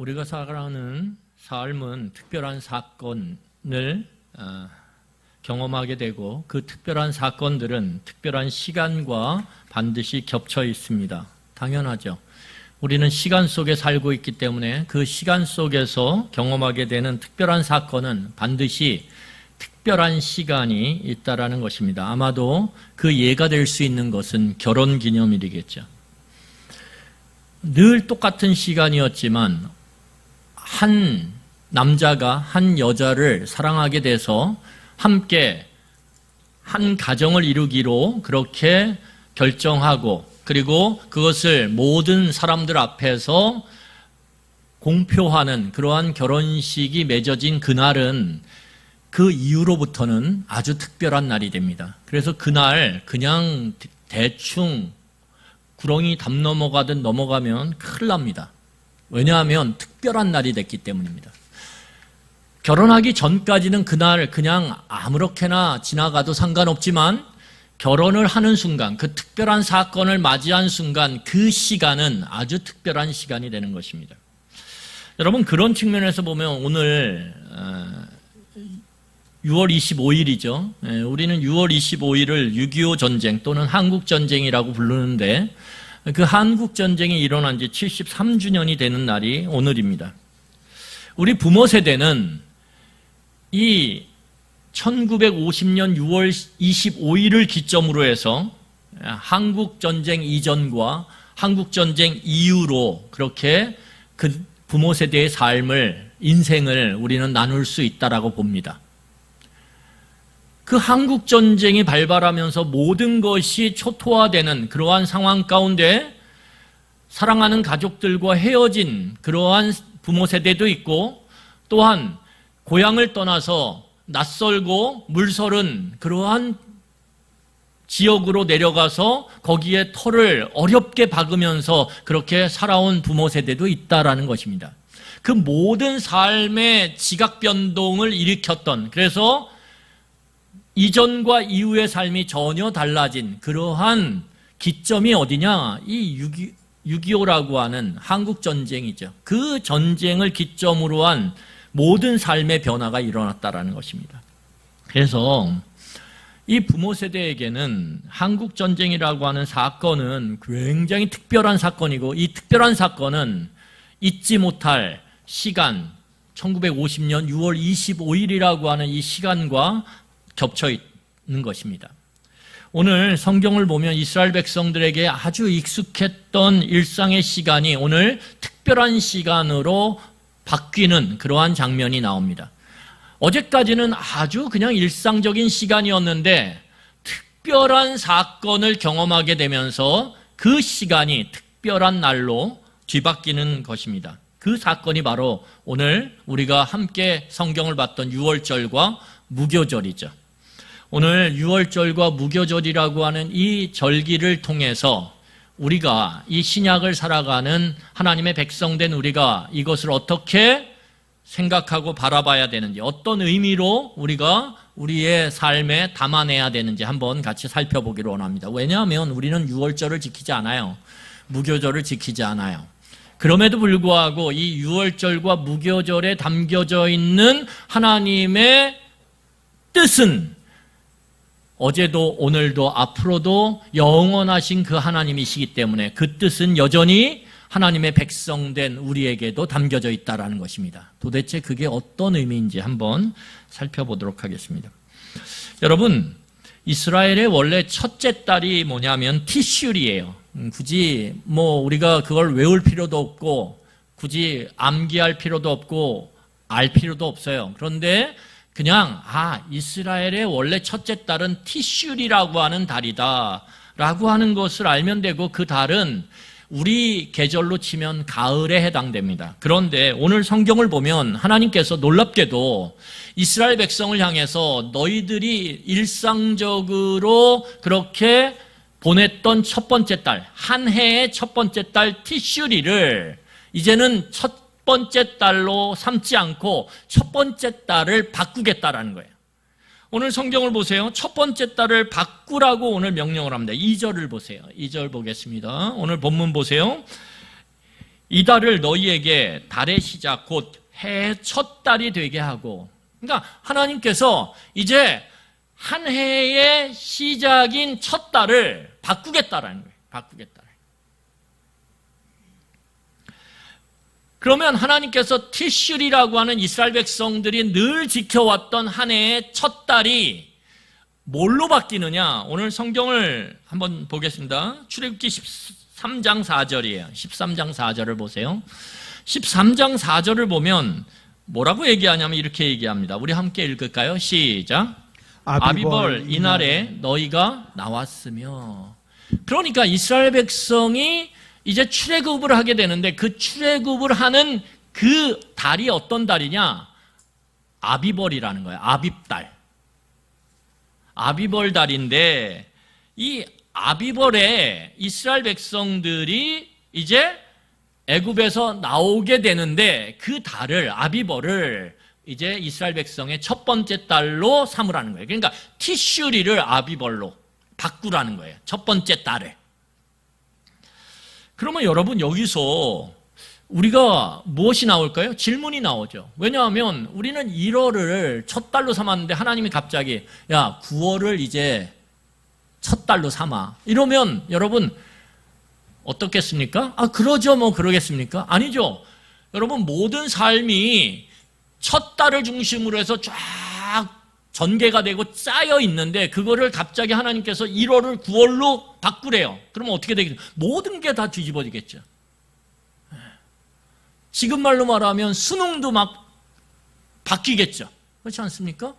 우리가 살아가는 삶은 특별한 사건을 경험하게 되고 그 특별한 사건들은 특별한 시간과 반드시 겹쳐 있습니다. 당연하죠. 우리는 시간 속에 살고 있기 때문에 그 시간 속에서 경험하게 되는 특별한 사건은 반드시 특별한 시간이 있다라는 것입니다. 아마도 그 예가 될 수 있는 것은 결혼기념일이겠죠. 늘 똑같은 시간이었지만 한 남자가 한 여자를 사랑하게 돼서 함께 한 가정을 이루기로 그렇게 결정하고 그리고 그것을 모든 사람들 앞에서 공표하는 그러한 결혼식이 맺어진 그날은 그 이후로부터는 아주 특별한 날이 됩니다. 그래서 그날 그냥 대충 구렁이 담 넘어가듯 넘어가면 큰일 납니다. 왜냐하면 특별한 날이 됐기 때문입니다. 결혼하기 전까지는 그날 그냥 아무렇게나 지나가도 상관없지만 결혼을 하는 순간, 그 특별한 사건을 맞이한 순간 그 시간은 아주 특별한 시간이 되는 것입니다. 여러분, 그런 측면에서 보면 오늘 6월 25일이죠. 우리는 6월 25일을 6.25 전쟁 또는 한국전쟁이라고 부르는데 그 한국전쟁이 일어난 지 73주년이 되는 날이 오늘입니다. 우리 부모 세대는 이 1950년 6월 25일을 기점으로 해서 한국전쟁 이전과 한국전쟁 이후로 그렇게 그 부모 세대의 삶을, 인생을 우리는 나눌 수 있다라고 봅니다. 그 한국전쟁이 발발하면서 모든 것이 초토화되는 그러한 상황 가운데 사랑하는 가족들과 헤어진 그러한 부모 세대도 있고 또한 고향을 떠나서 낯설고 물설은 그러한 지역으로 내려가서 거기에 터를 어렵게 박으면서 그렇게 살아온 부모 세대도 있다라는 것입니다. 그 모든 삶의 지각 변동을 일으켰던, 그래서 이전과 이후의 삶이 전혀 달라진 그러한 기점이 어디냐? 이 6.25라고 하는 한국전쟁이죠. 그 전쟁을 기점으로 한 모든 삶의 변화가 일어났다라는 것입니다. 그래서 이 부모 세대에게는 한국전쟁이라고 하는 사건은 굉장히 특별한 사건이고 이 특별한 사건은 잊지 못할 시간, 1950년 6월 25일이라고 하는 이 시간과 겹쳐 있는 것입니다. 오늘 성경을 보면 이스라엘 백성들에게 아주 익숙했던 일상의 시간이 오늘 특별한 시간으로 바뀌는 그러한 장면이 나옵니다. 어제까지는 아주 그냥 일상적인 시간이었는데 특별한 사건을 경험하게 되면서 그 시간이 특별한 날로 뒤바뀌는 것입니다. 그 사건이 바로 오늘 우리가 함께 성경을 봤던 유월절과 무교절이죠. 오늘 유월절과 무교절이라고 하는 이 절기를 통해서 우리가 이 신약을 살아가는 하나님의 백성된 우리가 이것을 어떻게 생각하고 바라봐야 되는지, 어떤 의미로 우리가 우리의 삶에 담아내야 되는지 한번 같이 살펴보기를 원합니다. 왜냐하면 우리는 유월절을 지키지 않아요. 무교절을 지키지 않아요. 그럼에도 불구하고 이 유월절과 무교절에 담겨져 있는 하나님의 뜻은 어제도 오늘도 앞으로도 영원하신 그 하나님이시기 때문에 그 뜻은 여전히 하나님의 백성된 우리에게도 담겨져 있다는 것입니다. 도대체 그게 어떤 의미인지 한번 살펴보도록 하겠습니다. 여러분, 이스라엘의 원래 첫째 딸이 뭐냐면 티슐이에요. 굳이 우리가 그걸 외울 필요도 없고 굳이 암기할 필요도 없고 알 필요도 없어요. 그런데 그냥 이스라엘의 원래 첫째 달은 티슐이라고 하는 달이다 라고 하는 것을 알면 되고 그 달은 우리 계절로 치면 가을에 해당됩니다. 그런데 오늘 성경을 보면 하나님께서 놀랍게도 이스라엘 백성을 향해서 너희들이 일상적으로 그렇게 보냈던 첫 번째 달, 한 해의 첫 번째 달 티슐이를 이제는 첫 번째 달로 삼지 않고 첫 번째 달을 바꾸겠다라는 거예요. 오늘 성경을 보세요. 첫 번째 달을 바꾸라고 오늘 명령을 합니다. 2절을 보세요. 2절 보겠습니다. 오늘 본문 보세요. 이 달을 너희에게 달의 시작 곧 해의 첫 달이 되게 하고, 그러니까 하나님께서 이제 한 해의 시작인 첫 달을 바꾸겠다라는 거예요. 바꾸겠다. 그러면 하나님께서 티슐이라고 하는 이스라엘 백성들이 늘 지켜왔던 한 해의 첫 달이 뭘로 바뀌느냐? 오늘 성경을 한번 보겠습니다. 출애굽기 13장 4절이에요. 13장 4절을 보세요. 13장 4절을 보면 뭐라고 얘기하냐면 이렇게 얘기합니다. 우리 함께 읽을까요? 시작. 아비벌 이날에 너희가 나왔으며. 그러니까 이스라엘 백성이 이제 출애굽을 하게 되는데 그 출애굽을 하는 그 달이 어떤 달이냐? 아비벌이라는 거예요. 아빕달. 아비벌 달인데 이 아비벌에 이스라엘 백성들이 이제 애굽에서 나오게 되는데 그 달을 아비벌을 이제 이스라엘 백성의 첫 번째 달로 삼으라는 거예요. 그러니까 티슈리를 아비벌로 바꾸라는 거예요. 첫 번째 달을. 그러면 여러분 여기서 우리가 무엇이 나올까요? 질문이 나오죠. 왜냐하면 우리는 1월을 첫 달로 삼았는데 하나님이 갑자기 야 9월을 이제 첫 달로 삼아. 이러면 여러분 어떻겠습니까? 아 그러죠 뭐 그러겠습니까? 아니죠. 여러분 모든 삶이 첫 달을 중심으로 해서 쫙 전개가 되고 짜여 있는데 그거를 갑자기 하나님께서 1월을 9월로 바꾸래요. 그러면 어떻게 되겠어요? 모든 게 다 뒤집어지겠죠. 지금 말로 말하면 수능도 막 바뀌겠죠. 그렇지 않습니까?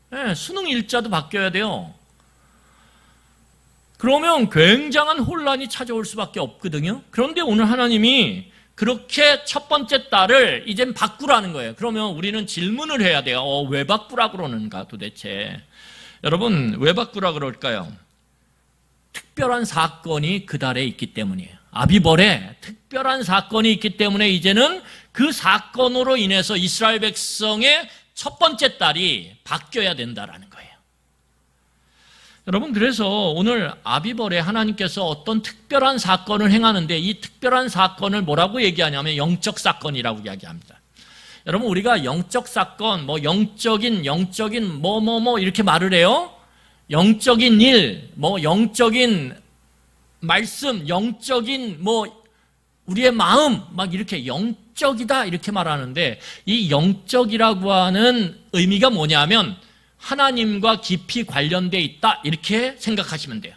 네, 수능 일자도 바뀌어야 돼요. 그러면 굉장한 혼란이 찾아올 수밖에 없거든요. 그런데 오늘 하나님이 그렇게 첫 번째 달을 이젠 바꾸라는 거예요. 그러면 우리는 질문을 해야 돼요. 왜 바꾸라 그러는가 도대체. 여러분 왜 바꾸라 그럴까요? 특별한 사건이 그 달에 있기 때문이에요. 아비벌에 특별한 사건이 있기 때문에 이제는 그 사건으로 인해서 이스라엘 백성의 첫 번째 달이 바뀌어야 된다라는 거예요. 여러분 그래서 오늘 아비벌에 하나님께서 어떤 특별한 사건을 행하는데 이 특별한 사건을 뭐라고 얘기하냐면 영적 사건이라고 이야기합니다. 여러분 우리가 영적 사건, 뭐 영적인 뭐 이렇게 말을 해요. 영적인 일, 뭐 영적인 말씀, 영적인 뭐 우리의 마음 막 이렇게 영적이다 이렇게 말하는데 이 영적이라고 하는 의미가 뭐냐면 하나님과 깊이 관련돼 있다 이렇게 생각하시면 돼요.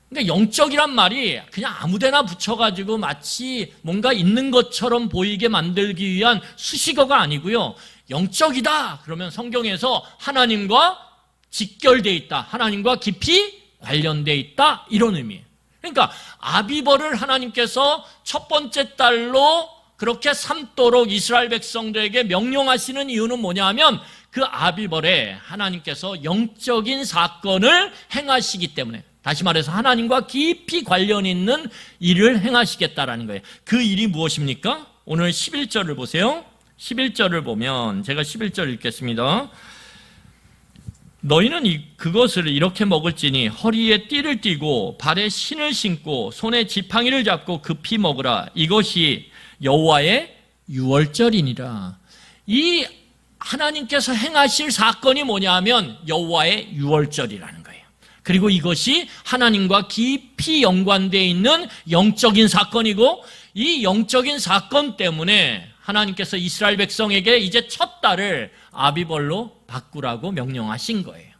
그러니까 영적이란 말이 그냥 아무데나 붙여가지고 마치 뭔가 있는 것처럼 보이게 만들기 위한 수식어가 아니고요. 영적이다 그러면 성경에서 하나님과 직결돼 있다, 하나님과 깊이 관련돼 있다 이런 의미예요. 그러니까 아비벌을 하나님께서 첫 번째 달로 그렇게 삼도록 이스라엘 백성들에게 명령하시는 이유는 뭐냐 하면 그 아비벌에 하나님께서 영적인 사건을 행하시기 때문에, 다시 말해서 하나님과 깊이 관련 있는 일을 행하시겠다라는 거예요. 그 일이 무엇입니까? 오늘 11절을 보세요. 11절을 보면 제가 11절 읽겠습니다. 너희는 그것을 이렇게 먹을지니 허리에 띠를 띠고 발에 신을 신고 손에 지팡이를 잡고 급히 먹으라. 이것이 여호와의 유월절이니라. 이 하나님께서 행하실 사건이 뭐냐 하면 여호와의 유월절이라는 거예요. 그리고 이것이 하나님과 깊이 연관되어 있는 영적인 사건이고 이 영적인 사건 때문에 하나님께서 이스라엘 백성에게 이제 첫 달을 아비벌로 바꾸라고 명령하신 거예요.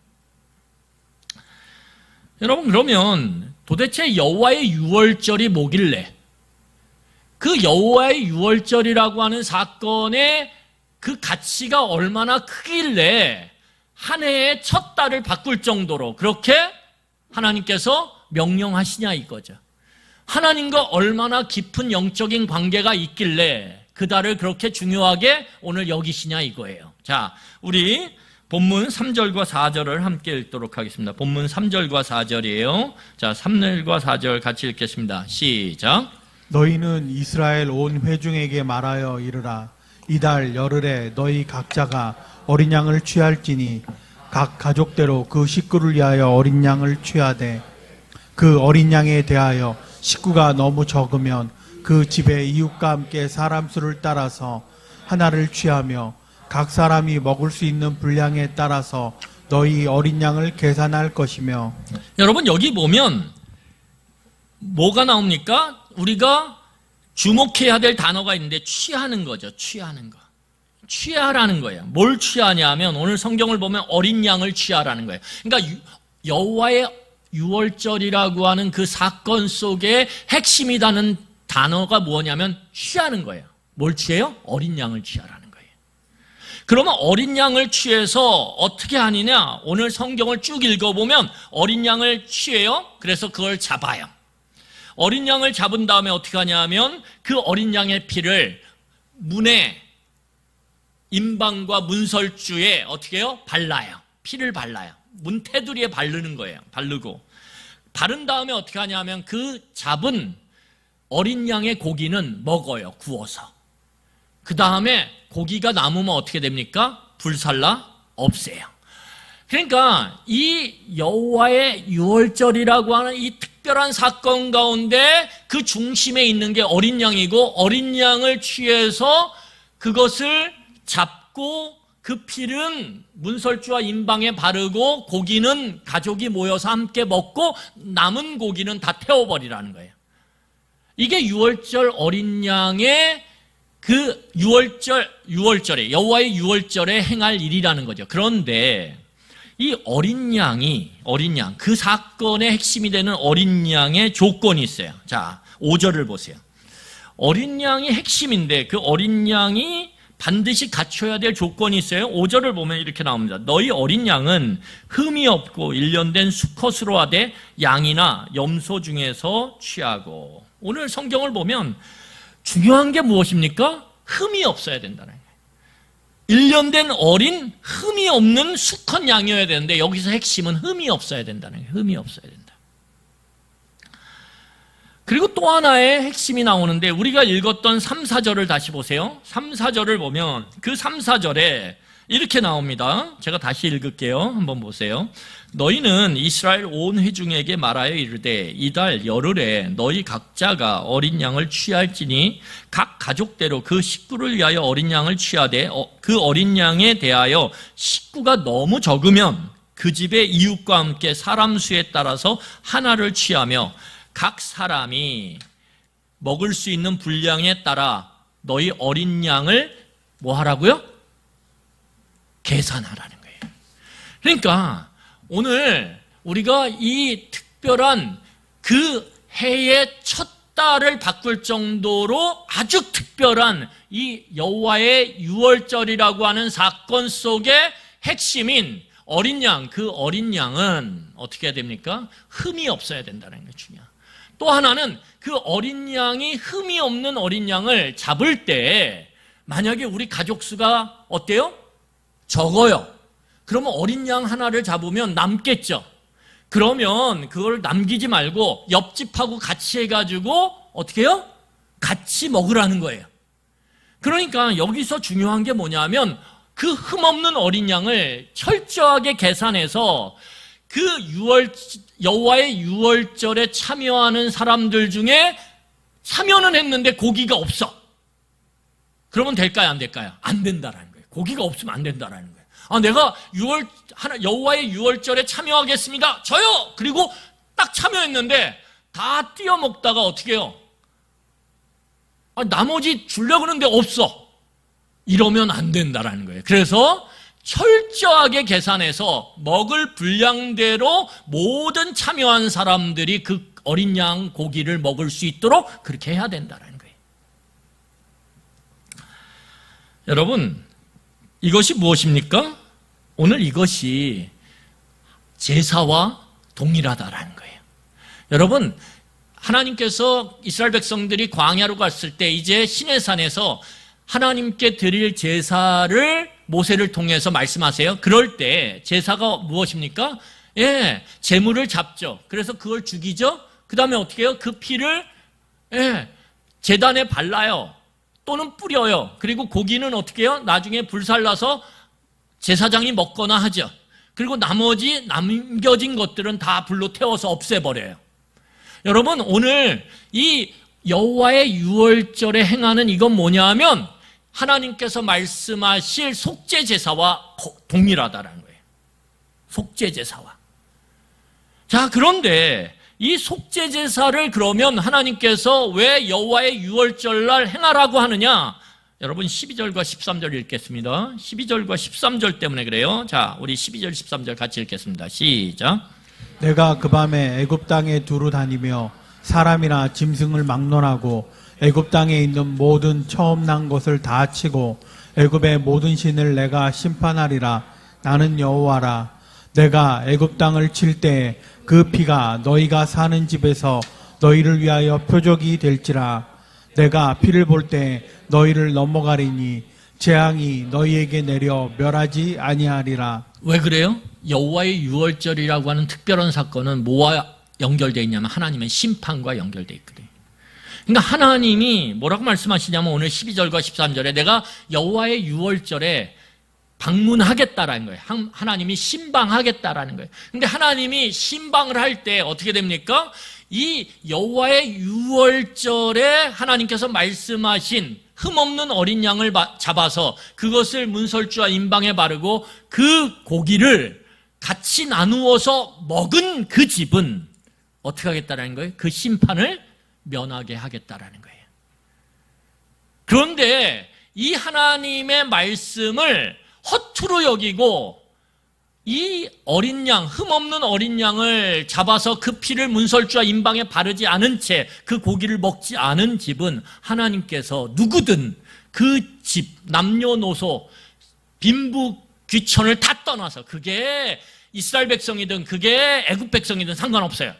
여러분 그러면 도대체 여호와의 유월절이 뭐길래 그 여호와의 유월절이라고 하는 사건의 그 가치가 얼마나 크길래 한 해의 첫 달을 바꿀 정도로 그렇게 하나님께서 명령하시냐 이거죠. 하나님과 얼마나 깊은 영적인 관계가 있길래 그 달을 그렇게 중요하게 오늘 여기시냐 이거예요. 자, 우리 본문 3절과 4절을 함께 읽도록 하겠습니다. 본문 3절과 4절이에요. 자, 3절과 4절 같이 읽겠습니다. 시작. 너희는 이스라엘 온 회중에게 말하여 이르라. 이달 열흘에 너희 각자가 어린 양을 취할지니 각 가족대로 그 식구를 위하여 어린 양을 취하되 그 어린 양에 대하여 식구가 너무 적으면 그 집의 이웃과 함께 사람 수를 따라서 하나를 취하며 각 사람이 먹을 수 있는 분량에 따라서 너희 어린 양을 계산할 것이며. 여러분 여기 보면 뭐가 나옵니까? 우리가 주목해야 될 단어가 있는데 취하는 거죠. 취하는 거. 취하라는 거예요. 뭘 취하냐면 오늘 성경을 보면 어린 양을 취하라는 거예요. 그러니까 여호와의 유월절이라고 하는 그 사건 속에 핵심이라는 단어가 뭐냐면 취하는 거예요. 뭘 취해요? 어린 양을 취하라는 거예요. 그러면 어린 양을 취해서 어떻게 하느냐? 오늘 성경을 쭉 읽어보면 어린 양을 취해요. 그래서 그걸 잡아요. 어린 양을 잡은 다음에 어떻게 하냐면 그 어린 양의 피를 문에 임방과 문설주에 어떻게 해요? 발라요. 피를 발라요. 문 테두리에 바르는 거예요. 바르고 바른 다음에 어떻게 하냐면 그 잡은 어린 양의 고기는 먹어요. 구워서. 그 다음에 고기가 남으면 어떻게 됩니까? 불살라 없애요. 그러니까 이 여호와의 유월절이라고 하는 이 특별한 사건 가운데 그 중심에 있는 게 어린 양이고 어린 양을 취해서 그것을 잡고 그 피는 문설주와 임방에 바르고 고기는 가족이 모여서 함께 먹고 남은 고기는 다 태워버리라는 거예요. 이게 유월절 어린 양의 그 유월절에 여호와의 유월절에 행할 일이라는 거죠. 그런데 이 어린 양, 그 사건의 핵심이 되는 어린 양의 조건이 있어요. 자, 5절을 보세요. 어린 양이 핵심인데 그 어린 양이 반드시 갖춰야 될 조건이 있어요. 5절을 보면 이렇게 나옵니다. 너희 어린 양은 흠이 없고 일련된 수컷으로 하되 양이나 염소 중에서 취하고. 오늘 성경을 보면 중요한 게 무엇입니까? 흠이 없어야 된다는 거예요. 일련된 어린 흠이 없는 수컷 양이어야 되는데 여기서 핵심은 흠이 없어야 된다는 거예요. 흠이 없어야 된다. 그리고 또 하나의 핵심이 나오는데 우리가 읽었던 3, 4절을 다시 보세요. 3, 4절을 보면 그 3, 4절에 이렇게 나옵니다. 제가 다시 읽을게요. 한번 보세요. 너희는 이스라엘 온 회중에게 말하여 이르되 이달 열흘에 너희 각자가 어린 양을 취할지니 각 가족대로 그 식구를 위하여 어린 양을 취하되 그 어린 양에 대하여 식구가 너무 적으면 그 집의 이웃과 함께 사람 수에 따라서 하나를 취하며 각 사람이 먹을 수 있는 분량에 따라 너희 어린 양을 뭐 하라고요? 계산하라는 거예요. 그러니까 오늘 우리가 이 특별한 그 해의 첫 달을 바꿀 정도로 아주 특별한 이 여호와의 유월절이라고 하는 사건 속의 핵심인 어린 양, 그 어린 양은 어떻게 해야 됩니까? 흠이 없어야 된다는 게 중요해요. 또 하나는 그 어린 양이 흠이 없는 어린 양을 잡을 때 만약에 우리 가족 수가 어때요? 적어요. 그러면 어린 양 하나를 잡으면 남겠죠. 그러면 그걸 남기지 말고 옆집하고 같이 해가지고 어떻게 해요? 같이 먹으라는 거예요. 그러니까 여기서 중요한 게 뭐냐면 그 흠 없는 어린 양을 철저하게 계산해서 그 여호와의 유월절에 참여하는 사람들 중에 참여는 했는데 고기가 없어. 그러면 될까요? 안 될까요? 안 된다라는 거예요. 고기가 없으면 안 된다라는 거예요. 아, 내가 여호와의 유월절에 참여하겠습니다. 저요! 그리고 딱 참여했는데 다 띄어먹다가 어떻게 해요? 아, 나머지 주려고 하는데 없어. 이러면 안 된다라는 거예요. 그래서 철저하게 계산해서 먹을 분량대로 모든 참여한 사람들이 그 어린 양 고기를 먹을 수 있도록 그렇게 해야 된다는 거예요. 여러분, 이것이 무엇입니까? 오늘 이것이 제사와 동일하다라는 거예요. 여러분, 하나님께서 이스라엘 백성들이 광야로 갔을 때 이제 시내산에서 하나님께 드릴 제사를 모세를 통해서 말씀하세요. 그럴 때 제사가 무엇입니까? 예, 제물을 잡죠. 그래서 그걸 죽이죠. 그 다음에 어떻게 해요? 그 피를 제단에 발라요. 또는 뿌려요. 그리고 고기는 어떻게 해요? 나중에 불살라서 제사장이 먹거나 하죠. 그리고 나머지 남겨진 것들은 다 불로 태워서 없애버려요. 여러분, 오늘 이 여호와의 유월절에 행하는 이건 뭐냐면 하나님께서 말씀하실 속죄 제사와 동일하다라는 거예요. 속죄 제사와. 자, 그런데 이 속죄 제사를 그러면 하나님께서 왜 여호와의 유월절 날 행하라고 하느냐? 여러분 12절과 13절 읽겠습니다. 12절과 13절 때문에 그래요. 자, 우리 12절 13절 같이 읽겠습니다. 시작. 내가 그 밤에 애굽 땅에 두루 다니며 사람이나 짐승을 막론하고 애굽 땅에 있는 모든 처음 난 것을 다 치고 애굽의 모든 신을 내가 심판하리라. 나는 여호와라. 내가 애굽 땅을 칠 때에 그 피가 너희가 사는 집에서 너희를 위하여 표적이 될지라. 내가 피를 볼 때 너희를 넘어가리니 재앙이 너희에게 내려 멸하지 아니하리라. 왜 그래요? 여호와의 유월절이라고 하는 특별한 사건은 뭐와 연결되어 있냐면 하나님의 심판과 연결되어 있거든요. 그러니까 하나님이 뭐라고 말씀하시냐면 오늘 12절과 13절에 내가 여호와의 유월절에 방문하겠다라는 거예요. 하나님이 신방하겠다라는 거예요. 근데 하나님이 신방을 할 때 어떻게 됩니까? 이 여호와의 유월절에 하나님께서 말씀하신 흠없는 어린 양을 잡아서 그것을 문설주와 인방에 바르고 그 고기를 같이 나누어서 먹은 그 집은 어떻게 하겠다라는 거예요? 그 심판을 면하게 하겠다라는 거예요. 그런데 이 하나님의 말씀을 허투루 여기고 이 어린 양, 흠없는 어린 양을 잡아서 그 피를 문설주와 인방에 바르지 않은 채 그 고기를 먹지 않은 집은 하나님께서 누구든 그 집, 남녀노소, 빈부, 귀천을 다 떠나서 그게 이스라엘 백성이든 그게 애굽 백성이든 상관없어요.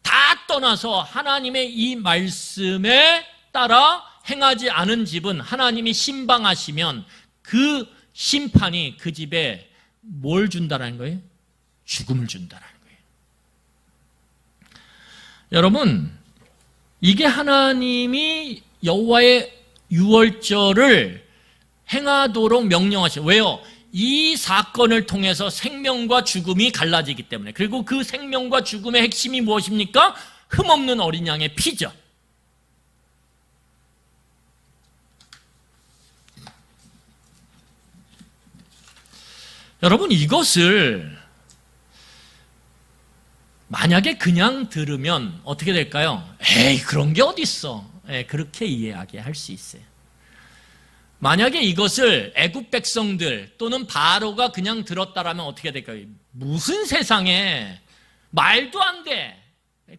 다 떠나서 하나님의 이 말씀에 따라 행하지 않은 집은 하나님이 신방하시면 그 심판이 그 집에 뭘 준다라는 거예요? 죽음을 준다라는 거예요. 여러분, 이게 하나님이 여호와의 유월절을 행하도록 명령하셔요. 왜요? 이 사건을 통해서 생명과 죽음이 갈라지기 때문에. 그리고 그 생명과 죽음의 핵심이 무엇입니까? 흠없는 어린 양의 피죠. 여러분, 이것을 만약에 그냥 들으면 어떻게 될까요? 에이, 그런 게 어딨어. 그렇게 이해하게 할 수 있어요. 만약에 이것을 애굽 백성들 또는 바로가 그냥 들었다라면 어떻게 될까요? 무슨 세상에 말도 안 돼.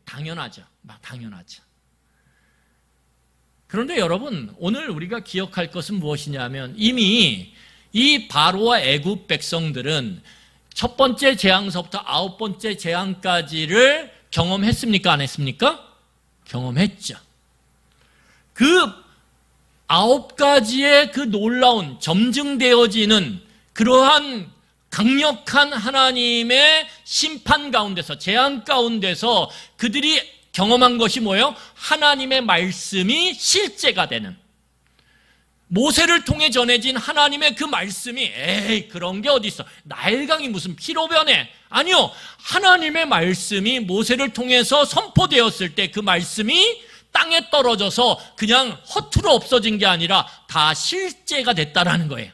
당연하죠. 당연하죠. 그런데 여러분, 오늘 우리가 기억할 것은 무엇이냐면 이미 이 바로와 애굽 백성들은 첫 번째 재앙서부터 9번째 재앙까지를 경험했습니까? 안 했습니까? 경험했죠. 그 9가지의 그 놀라운 점증되어지는 그러한 강력한 하나님의 심판 가운데서, 재앙 가운데서 그들이 경험한 것이 뭐예요? 하나님의 말씀이 실제가 되는, 모세를 통해 전해진 하나님의 그 말씀이 에이, 그런 게 어디 있어? 나일강이 무슨 피로 변해? 아니요. 하나님의 말씀이 모세를 통해서 선포되었을 때 그 말씀이 땅에 떨어져서 그냥 허투루 없어진 게 아니라 다 실제가 됐다라는 거예요.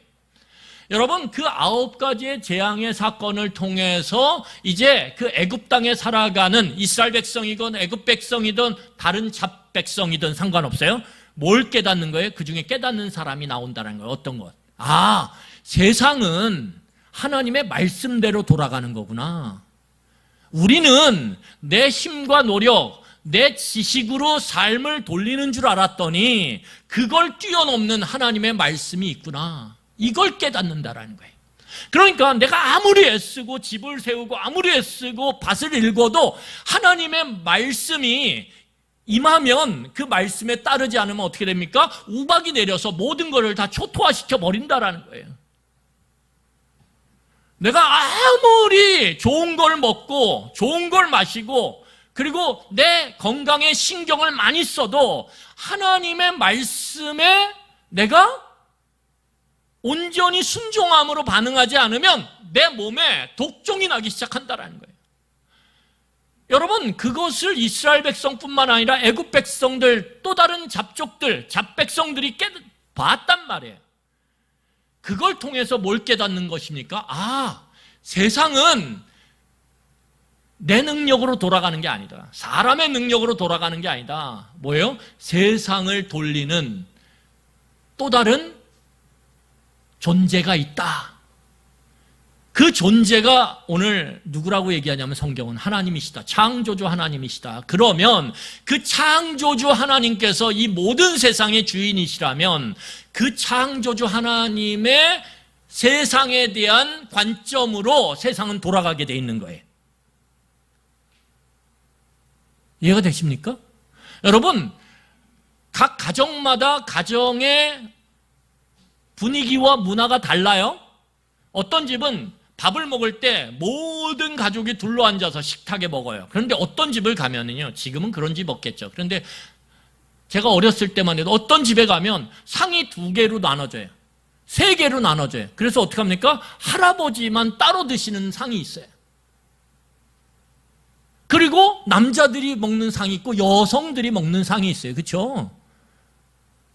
여러분, 그 9가지의 재앙의 사건을 통해서 이제 그 애굽 땅에 살아가는 이스라엘 백성이건 애굽 백성이든 다른 잡 백성이든 상관없어요. 뭘 깨닫는 거예요? 그 중에 깨닫는 사람이 나온다는 거예요. 어떤 것? 아, 세상은 하나님의 말씀대로 돌아가는 거구나. 우리는 내 힘과 노력, 내 지식으로 삶을 돌리는 줄 알았더니 그걸 뛰어넘는 하나님의 말씀이 있구나. 이걸 깨닫는다라는 거예요. 그러니까 내가 아무리 애쓰고 집을 세우고 아무리 애쓰고 밭을 일궈도 하나님의 말씀이 임하면 그 말씀에 따르지 않으면 어떻게 됩니까? 우박이 내려서 모든 것을 다 초토화시켜 버린다라는 거예요. 내가 아무리 좋은 걸 먹고 좋은 걸 마시고 그리고 내 건강에 신경을 많이 써도 하나님의 말씀에 내가 온전히 순종함으로 반응하지 않으면 내 몸에 독종이 나기 시작한다라는 거예요. 여러분, 그것을 이스라엘 백성뿐만 아니라 애굽 백성들, 또 다른 잡족들, 잡백성들이 봤단 말이에요. 그걸 통해서 뭘 깨닫는 것입니까? 아, 세상은 내 능력으로 돌아가는 게 아니다. 사람의 능력으로 돌아가는 게 아니다. 뭐예요? 세상을 돌리는 또 다른 존재가 있다. 그 존재가 오늘 누구라고 얘기하냐면 성경은 하나님이시다. 창조주 하나님이시다. 그러면 그 창조주 하나님께서 이 모든 세상의 주인이시라면 그 창조주 하나님의 세상에 대한 관점으로 세상은 돌아가게 돼 있는 거예요. 이해가 되십니까? 여러분, 각 가정마다 가정의 분위기와 문화가 달라요. 어떤 집은 밥을 먹을 때 모든 가족이 둘러앉아서 식탁에 먹어요. 그런데 어떤 집을 가면은요, 지금은 그런 집 없겠죠. 그런데 제가 어렸을 때만 해도 어떤 집에 가면 상이 2개로 나눠져요. 3개로 나눠져요. 그래서 어떻게 합니까? 할아버지만 따로 드시는 상이 있어요. 그리고 남자들이 먹는 상이 있고 여성들이 먹는 상이 있어요. 그렇죠?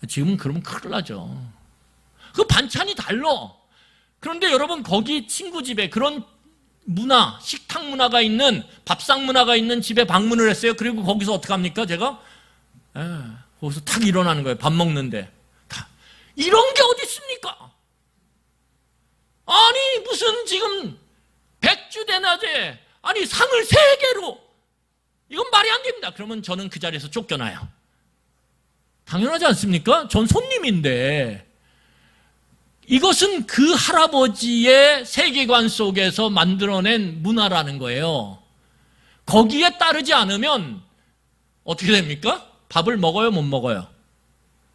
지금은 그러면 큰일 나죠. 그 반찬이 달라. 그런데 여러분, 거기 친구 집에 그런 문화, 식탁 문화가 있는, 밥상 문화가 있는 집에 방문을 했어요. 그리고 거기서 어떻게 합니까? 제가 거기서 탁 일어나는 거예요. 밥 먹는데. 이런 게 어디 있습니까? 아니, 무슨 지금 백주대낮에 아니 상을 3개로, 이건 말이 안 됩니다. 그러면 저는 그 자리에서 쫓겨나요. 당연하지 않습니까? 전 손님인데. 이것은 그 할아버지의 세계관 속에서 만들어낸 문화라는 거예요. 거기에 따르지 않으면 어떻게 됩니까? 밥을 먹어요, 못 먹어요?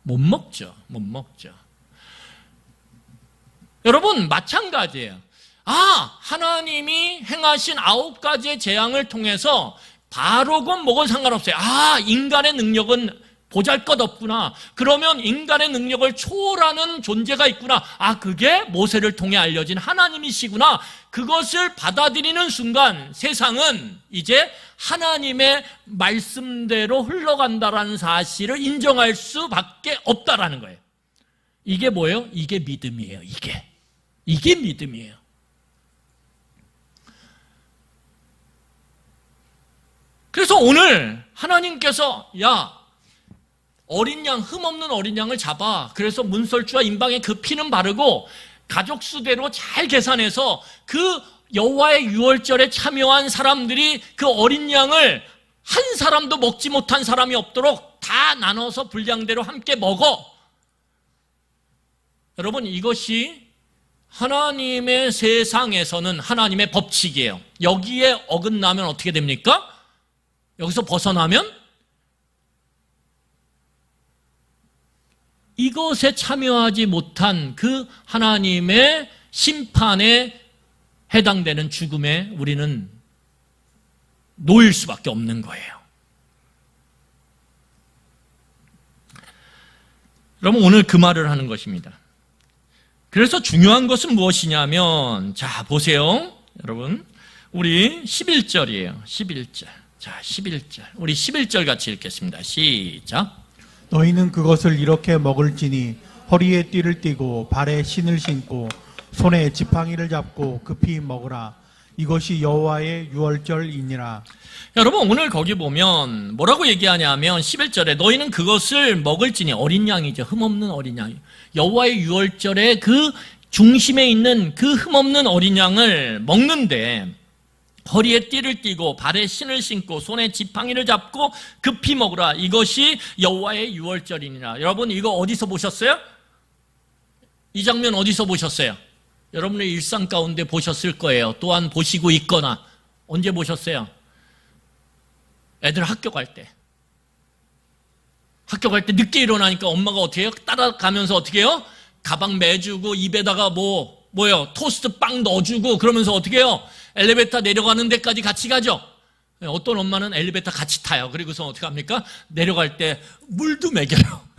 못 먹죠. 못 먹죠. 여러분, 마찬가지예요. 하나님이 행하신 9가지의 재앙을 통해서 바로건 뭐건 상관없어요. 인간의 능력은 보잘것없구나. 그러면 인간의 능력을 초월하는 존재가 있구나. 그게 모세를 통해 알려진 하나님이시구나. 그것을 받아들이는 순간 세상은 이제 하나님의 말씀대로 흘러간다라는 사실을 인정할 수밖에 없다라는 거예요. 이게 뭐예요? 이게 믿음이에요. 이게 믿음이에요. 그래서 오늘 하나님께서 어린 양, 흠없는 어린 양을 잡아. 그래서 문설주와 임방에 그 피는 바르고 가족 수대로 잘 계산해서 그 여호와의 유월절에 참여한 사람들이 그 어린 양을 한 사람도 먹지 못한 사람이 없도록 다 나눠서 분량대로 함께 먹어. 여러분, 이것이 하나님의 세상에서는 하나님의 법칙이에요. 여기에 어긋나면 어떻게 됩니까? 여기서 벗어나면 이것에 참여하지 못한 그 하나님의 심판에 해당되는 죽음에 우리는 놓일 수밖에 없는 거예요. 여러분, 오늘 그 말을 하는 것입니다. 그래서 중요한 것은 무엇이냐면, 자, 보세요. 여러분, 우리 11절이에요. 11절. 자, 11절. 우리 11절 같이 읽겠습니다. 시작. 너희는 그것을 이렇게 먹을지니 허리에 띠를 띠고 발에 신을 신고 손에 지팡이를 잡고 급히 먹으라. 이것이 여호와의 유월절이니라. 여러분, 오늘 거기 보면 뭐라고 얘기하냐면 11절에 너희는 그것을 먹을지니, 어린 양이죠. 흠없는 어린 양. 여호와의 유월절에 그 중심에 있는 그 흠없는 어린 양을 먹는데 허리에 띠를 띠고 발에 신을 신고 손에 지팡이를 잡고 급히 먹으라. 이것이 여호와의 유월절이니라. 여러분, 이거 어디서 보셨어요? 이 장면 어디서 보셨어요? 여러분의 일상 가운데 보셨을 거예요. 또한 보시고 있거나. 언제 보셨어요? 애들 학교 갈 때. 학교 갈 때 늦게 일어나니까 엄마가 어떻게 해요? 따라가면서 어떻게 해요? 가방 매주고 입에다가 뭐요? 토스트 빵 넣어주고 그러면서 어떻게 해요? 엘리베이터 내려가는 데까지 같이 가죠. 어떤 엄마는 엘리베이터 같이 타요. 그리고서 어떻게 합니까? 내려갈 때 물도 먹여요.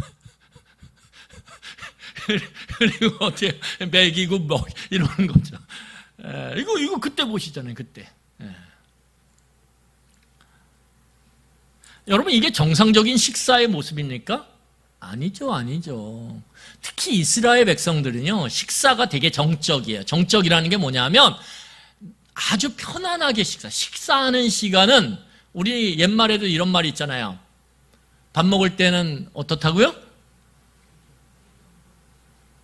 그리고 어떻게 먹이고 이러는 거죠. 이거 그때 보시잖아요. 그때. 여러분, 이게 정상적인 식사의 모습입니까? 아니죠, 아니죠. 특히 이스라엘 백성들은요, 식사가 되게 정적이에요. 정적이라는 게 뭐냐면 아주 편안하게 식사하는 시간은, 우리 옛말에도 이런 말이 있잖아요. 밥 먹을 때는 어떻다고요?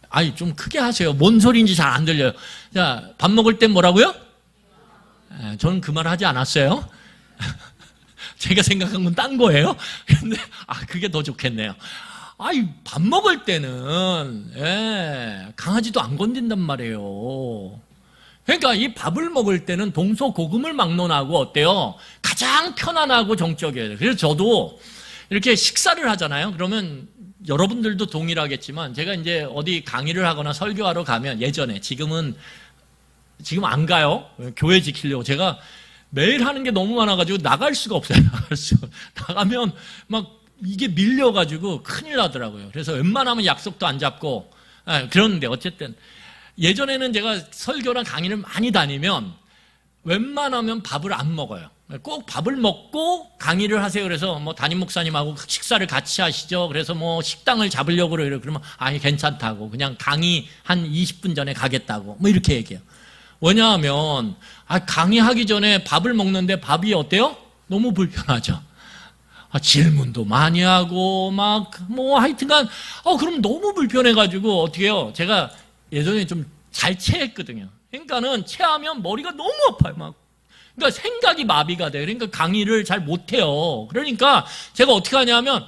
아니, 좀 크게 하세요. 뭔 소리인지 잘 안 들려요. 자, 밥 먹을 땐 뭐라고요? 저는 그 말 하지 않았어요. 제가 생각한 건 딴 거예요. 근데, 그게 더 좋겠네요. 밥 먹을 때는, 강아지도 안 건든단 말이에요. 그러니까 이 밥을 먹을 때는 동서고금을 막론하고 어때요? 가장 편안하고 정적이에요. 그래서 저도 이렇게 식사를 하잖아요. 그러면 여러분들도 동일하겠지만, 제가 이제 어디 강의를 하거나 설교하러 가면, 예전에, 지금 안 가요. 교회 지키려고. 제가 매일 하는 게 너무 많아가지고 나갈 수가 없어요. 나가면 막 이게 밀려가지고 큰일 나더라고요. 그래서 웬만하면 약속도 안 잡고, 그러는데 어쨌든 예전에는 제가 설교랑 강의를 많이 다니면 웬만하면 밥을 안 먹어요. 꼭 밥을 먹고 강의를 하세요. 그래서 뭐 담임 목사님하고 식사를 같이 하시죠. 그래서 뭐 식당을 잡으려고 그래요. 그러면 괜찮다고, 그냥 강의 한 20분 전에 가겠다고 뭐 이렇게 얘기해요. 왜냐하면 강의하기 전에 밥을 먹는데 밥이 어때요? 너무 불편하죠. 질문도 많이 하고 하여튼간 그럼 너무 불편해가지고 어떻게 해요? 제가 예전에 좀 잘 체했거든요. 그러니까는 체하면 머리가 너무 아파요. 그러니까 생각이 마비가 돼요. 그러니까 강의를 잘 못해요. 그러니까 제가 어떻게 하냐면,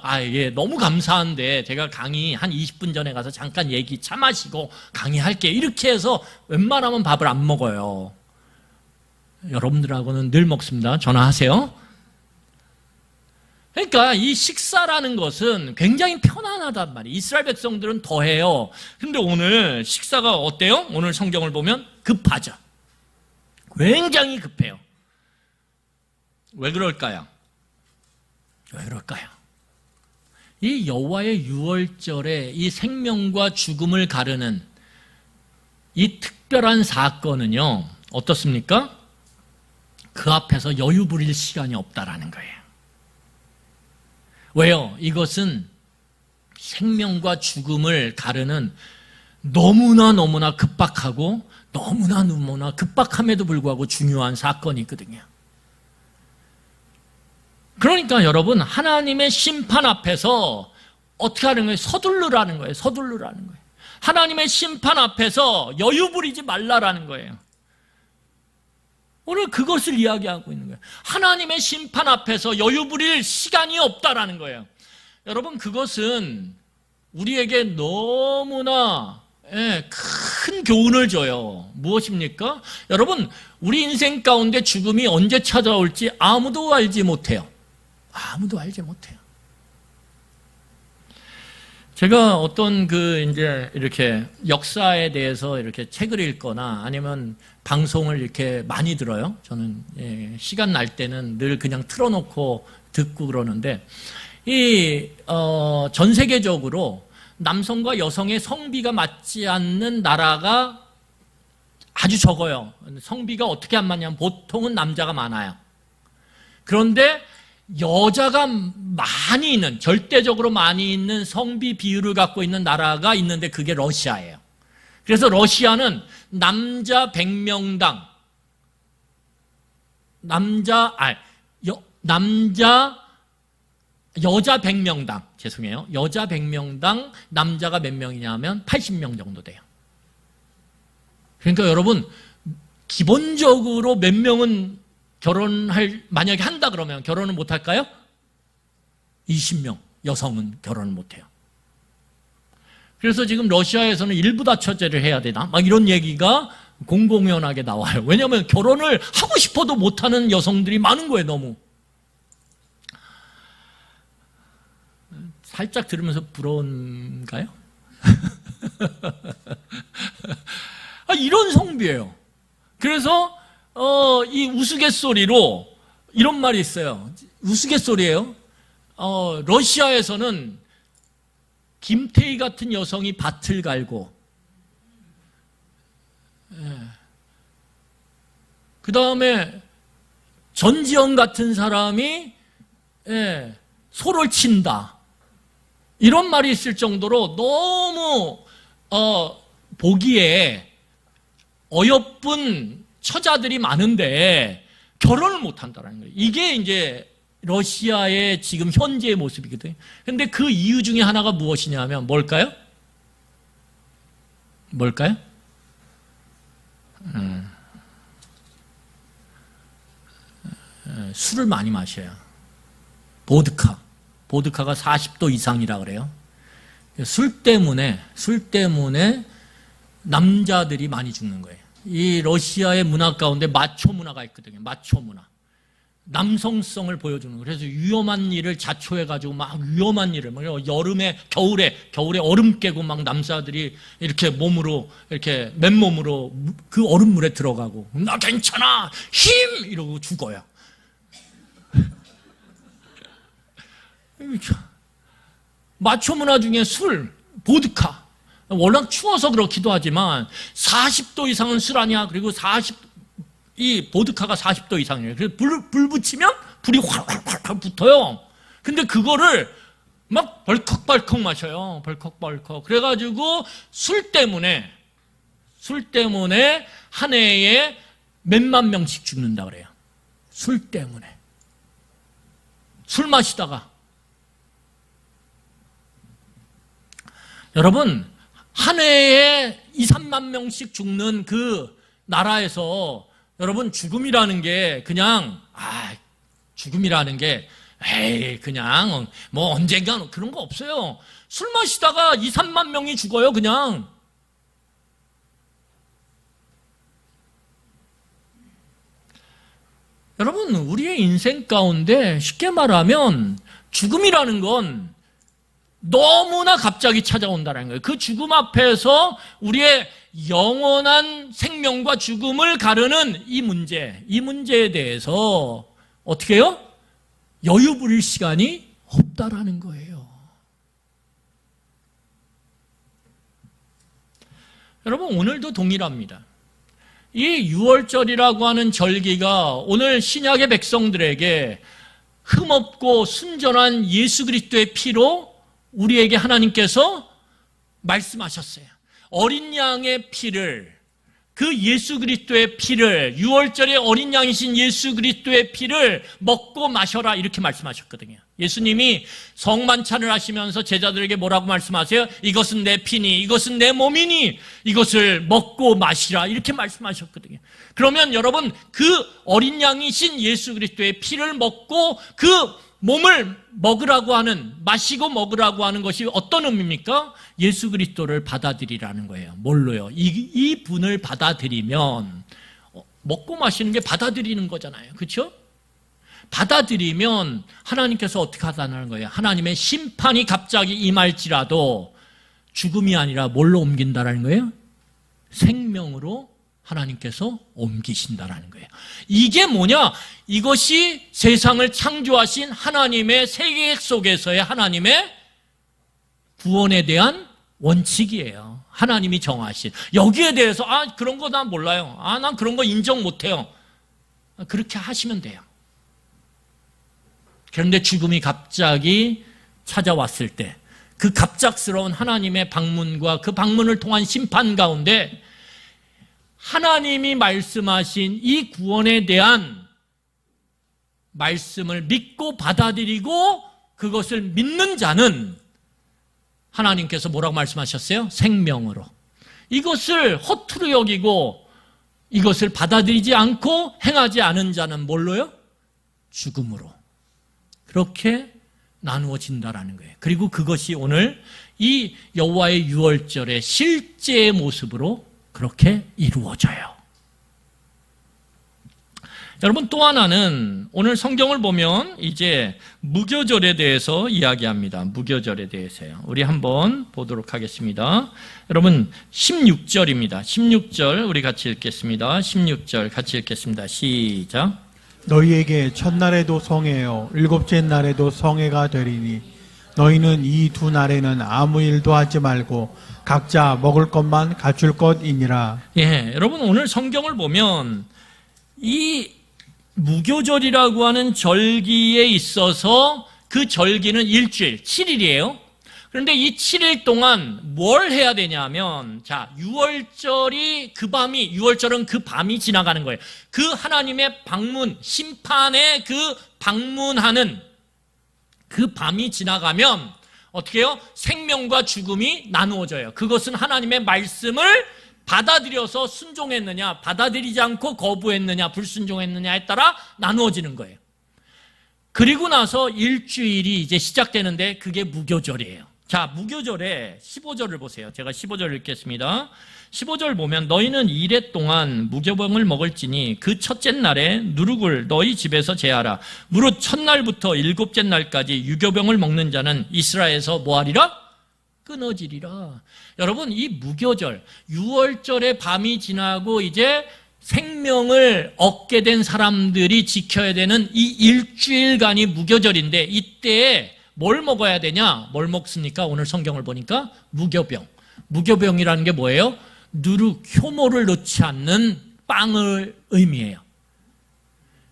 너무 감사한데 제가 강의 한 20분 전에 가서 잠깐 얘기 차 마시고 강의할게요. 이렇게 해서 웬만하면 밥을 안 먹어요. 여러분들하고는 늘 먹습니다. 전화하세요. 그러니까 이 식사라는 것은 굉장히 편안하단 말이에요. 이스라엘 백성들은 더해요. 근데 오늘 식사가 어때요? 오늘 성경을 보면 급하죠. 굉장히 급해요. 왜 그럴까요? 이 여호와의 유월절에 이 생명과 죽음을 가르는 이 특별한 사건은요, 어떻습니까? 그 앞에서 여유 부릴 시간이 없다라는 거예요. 왜요? 이것은 생명과 죽음을 가르는 너무나 급박하고 너무나 급박함에도 불구하고 중요한 사건이거든요. 그러니까 여러분, 하나님의 심판 앞에서 어떻게 하는 거예요? 서둘르라는 거예요. 하나님의 심판 앞에서 여유 부리지 말라라는 거예요. 오늘 그것을 이야기하고 있는 거예요. 하나님의 심판 앞에서 여유 부릴 시간이 없다라는 거예요. 여러분, 그것은 우리에게 너무나 큰 교훈을 줘요. 무엇입니까? 여러분, 우리 인생 가운데 죽음이 언제 찾아올지 아무도 알지 못해요. 제가 어떤 이렇게 역사에 대해서 이렇게 책을 읽거나 아니면 방송을 이렇게 많이 들어요. 저는 시간 날 때는 늘 그냥 틀어놓고 듣고 그러는데, 전 세계적으로 남성과 여성의 성비가 맞지 않는 나라가 아주 적어요. 성비가 어떻게 안 맞냐면 보통은 남자가 많아요. 그런데 여자가 많이 있는, 절대적으로 많이 있는 성비 비율을 갖고 있는 나라가 있는데 그게 러시아예요. 그래서 러시아는 남자 100명당 여자 100명당, 죄송해요. 여자 100명당 남자가 몇 명이냐면 80명 정도 돼요. 그러니까 여러분, 기본적으로 몇 명은 만약에 한다 그러면 결혼을 못 할까요? 20명, 여성은 결혼을 못 해요. 그래서 지금 러시아에서는 일부 다처제를 해야 되나? 이런 얘기가 공공연하게 나와요. 왜냐하면 결혼을 하고 싶어도 못하는 여성들이 많은 거예요, 너무. 살짝 들으면서 부러운가요? 이런 성비예요. 그래서 이 우스갯소리로 이런 말이 있어요. 우스갯소리예요. 러시아에서는 김태희 같은 여성이 밭을 갈고, 그 다음에 전지현 같은 사람이 소를 친다. 이런 말이 있을 정도로 너무 보기에 어여쁜 처자들이 많은데 결혼을 못 한다는 거예요. 이게 이제 러시아의 지금 현재의 모습이거든요. 그런데 그 이유 중에 하나가 무엇이냐면 뭘까요? 뭘까요? 술을 많이 마셔요. 보드카가 40도 이상이라 그래요. 술 때문에 남자들이 많이 죽는 거예요. 이 러시아의 문화 가운데 마초 문화가 있거든요. 마초 문화. 남성성을 보여주는 거예요. 그래서 위험한 일을 자초해가지고 막 위험한 일을, 막 여름에, 겨울에 얼음 깨고 막 남자들이 이렇게 몸으로, 이렇게 맨몸으로 그 얼음물에 들어가고, 나 괜찮아! 힘! 이러고 죽어요. 마초 문화 중에 술, 보드카. 워낙 추워서 그렇기도 하지만 40도 이상은 술 아니야. 그리고 이 보드카가 40도 이상이에요. 그래서 불 붙이면 불이 활활활 붙어요. 근데 그거를 막 벌컥벌컥 마셔요. 벌컥벌컥. 그래가지고 술 때문에 한 해에 몇만 명씩 죽는다 그래요. 술 때문에. 술 마시다가. 여러분, 한 해에 2, 3만 명씩 죽는 그 나라에서 여러분 죽음이라는 게 그냥 죽음이라는 게 그냥 뭐 언젠가 그런 거 없어요. 술 마시다가 2, 3만 명이 죽어요. 그냥. 여러분, 우리의 인생 가운데 쉽게 말하면 죽음이라는 건 너무나 갑자기 찾아온다는 거예요. 그 죽음 앞에서 우리의 영원한 생명과 죽음을 가르는 이 문제에 대해서 어떻게 해요? 여유 부릴 시간이 없다라는 거예요. 여러분, 오늘도 동일합니다. 이 6월절이라고 하는 절기가 오늘 신약의 백성들에게 흠없고 순전한 예수 그리스도의 피로 우리에게 하나님께서 말씀하셨어요. 어린 양의 피를, 그 예수 그리스도의 피를, 6월절에 어린 양이신 예수 그리스도의 피를 먹고 마셔라 이렇게 말씀하셨거든요. 예수님이 성만찬을 하시면서 제자들에게 뭐라고 말씀하세요? 이것은 내 피니, 이것은 내 몸이니 이것을 먹고 마시라 이렇게 말씀하셨거든요. 그러면 여러분, 그 어린 양이신 예수 그리스도의 피를 먹고 그 몸을 마시고 먹으라고 하는 것이 어떤 의미입니까? 예수 그리스도를 받아들이라는 거예요. 뭘로요? 이 분을 받아들이면, 먹고 마시는 게 받아들이는 거잖아요. 그렇죠? 받아들이면 하나님께서 어떻게 하다는 거예요? 하나님의 심판이 갑자기 임할지라도 죽음이 아니라 뭘로 옮긴다라는 거예요? 생명으로 하나님께서 옮기신다라는 거예요. 이게 뭐냐? 이것이 세상을 창조하신 하나님의 세계획 속에서의 하나님의 구원에 대한 원칙이에요. 하나님이 정하신. 여기에 대해서 그런 거 난 몰라요. 난 그런 거 인정 못해요. 그렇게 하시면 돼요. 그런데 죽음이 갑자기 찾아왔을 때 그 갑작스러운 하나님의 방문과 그 방문을 통한 심판 가운데 하나님이 말씀하신 이 구원에 대한 말씀을 믿고 받아들이고 그것을 믿는 자는 하나님께서 뭐라고 말씀하셨어요? 생명으로. 이것을 허투루 여기고 이것을 받아들이지 않고 행하지 않은 자는 뭘로요? 죽음으로. 그렇게 나누어진다라는 거예요. 그리고 그것이 오늘 이 여호와의 유월절의 실제의 모습으로 그렇게 이루어져요. 여러분, 또 하나는 오늘 성경을 보면 이제 무교절에 대해서 이야기합니다. 무교절에 대해서요. 우리 한번 보도록 하겠습니다. 여러분, 16절입니다. 16절 우리 같이 읽겠습니다. 16절 같이 읽겠습니다. 시작. 너희에게 첫날에도 성회요 일곱째 날에도 성회가 되리니 너희는 이 두 날에는 아무 일도 하지 말고 각자 먹을 것만 갖출 것이니라. 여러분, 오늘 성경을 보면 이 무교절이라고 하는 절기에 있어서 그 절기는 일주일, 7일이에요. 그런데 이 7일 동안 뭘 해야 되냐면, 자, 6월절이 그 밤이, 6월절은 그 밤이 지나가는 거예요. 그 하나님의 방문, 심판의 그 방문하는 그 밤이 지나가면 어떻게 해요? 생명과 죽음이 나누어져요. 그것은 하나님의 말씀을 받아들여서 순종했느냐, 받아들이지 않고 거부했느냐, 불순종했느냐에 따라 나누어지는 거예요. 그리고 나서 일주일이 이제 시작되는데 그게 무교절이에요. 자, 무교절에 15절을 보세요. 제가 15절 읽겠습니다. 15절 보면 너희는 이레 동안 무교병을 먹을지니 그 첫째 날에 누룩을 너희 집에서 제하라. 무릇 첫날부터 일곱째 날까지 유교병을 먹는 자는 이스라엘에서 뭐하리라? 끊어지리라. 여러분, 이 무교절, 6월절의 밤이 지나고 이제 생명을 얻게 된 사람들이 지켜야 되는 이 일주일간이 무교절인데, 이때에 뭘 먹어야 되냐? 뭘 먹습니까? 오늘 성경을 보니까 무교병. 무교병이라는 게 뭐예요? 누룩, 효모를 넣지 않는 빵을 의미해요.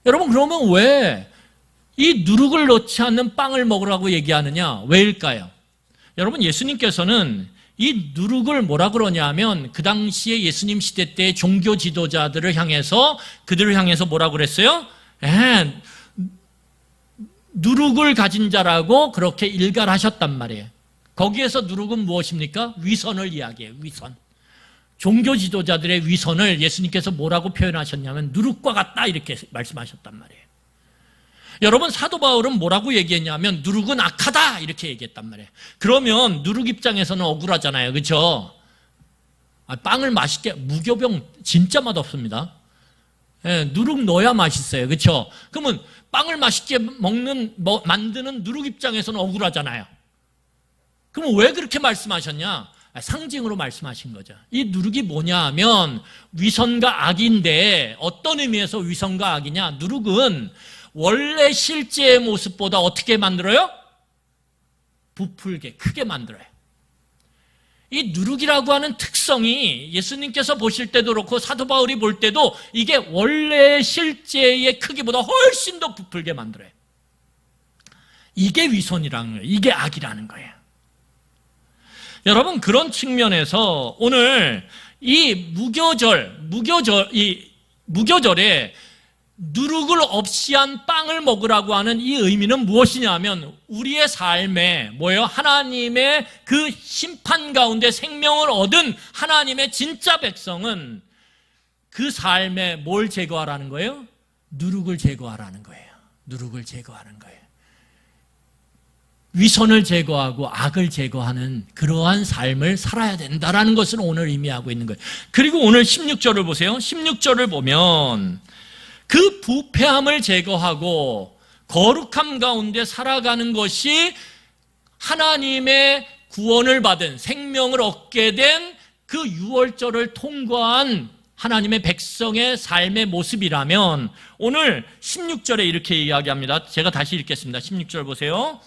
여러분, 그러면 왜 이 누룩을 넣지 않는 빵을 먹으라고 얘기하느냐? 왜일까요? 여러분, 예수님께서는 이 누룩을 뭐라 그러냐 하면 그 당시에 예수님 시대 때 종교 지도자들을 향해서, 그들을 향해서 뭐라 그랬어요? 누룩을 가진 자라고 그렇게 일갈하셨단 말이에요. 거기에서 누룩은 무엇입니까? 위선을 이야기해요. 위선. 종교 지도자들의 위선을 예수님께서 뭐라고 표현하셨냐면 누룩과 같다 이렇게 말씀하셨단 말이에요. 여러분, 사도 바울은 뭐라고 얘기했냐면 누룩은 악하다 이렇게 얘기했단 말이에요. 그러면 누룩 입장에서는 억울하잖아요. 그렇죠? 빵을 맛있게, 무교병 진짜 맛없습니다. 누룩 넣어야 맛있어요. 그렇죠? 그러면 빵을 맛있게 만드는 누룩 입장에서는 억울하잖아요. 그럼 왜 그렇게 말씀하셨냐? 상징으로 말씀하신 거죠. 이 누룩이 뭐냐 하면 위선과 악인데, 어떤 의미에서 위선과 악이냐? 누룩은 원래 실제의 모습보다 어떻게 만들어요? 부풀게, 크게 만들어요. 이 누룩이라고 하는 특성이 예수님께서 보실 때도 그렇고 사도 바울이 볼 때도 이게 원래 실제의 크기보다 훨씬 더 부풀게 만들어요. 이게 위선이라는 거예요. 이게 악이라는 거예요. 여러분, 그런 측면에서 오늘 이 무교절에 누룩을 없이 한 빵을 먹으라고 하는 이 의미는 무엇이냐면 우리의 삶에 뭐예요? 하나님의 그 심판 가운데 생명을 얻은 하나님의 진짜 백성은 그 삶에 뭘 제거하라는 거예요? 누룩을 제거하라는 거예요. 누룩을 제거하는 거예요. 위선을 제거하고 악을 제거하는 그러한 삶을 살아야 된다라는 것을 오늘 의미하고 있는 거예요. 그리고 오늘 16절을 보세요. 16절을 보면 그 부패함을 제거하고 거룩함 가운데 살아가는 것이 하나님의 구원을 받은 생명을 얻게 된 그 6월절을 통과한 하나님의 백성의 삶의 모습이라면 오늘 16절에 이렇게 이야기합니다. 제가 다시 읽겠습니다. 16절 보세요.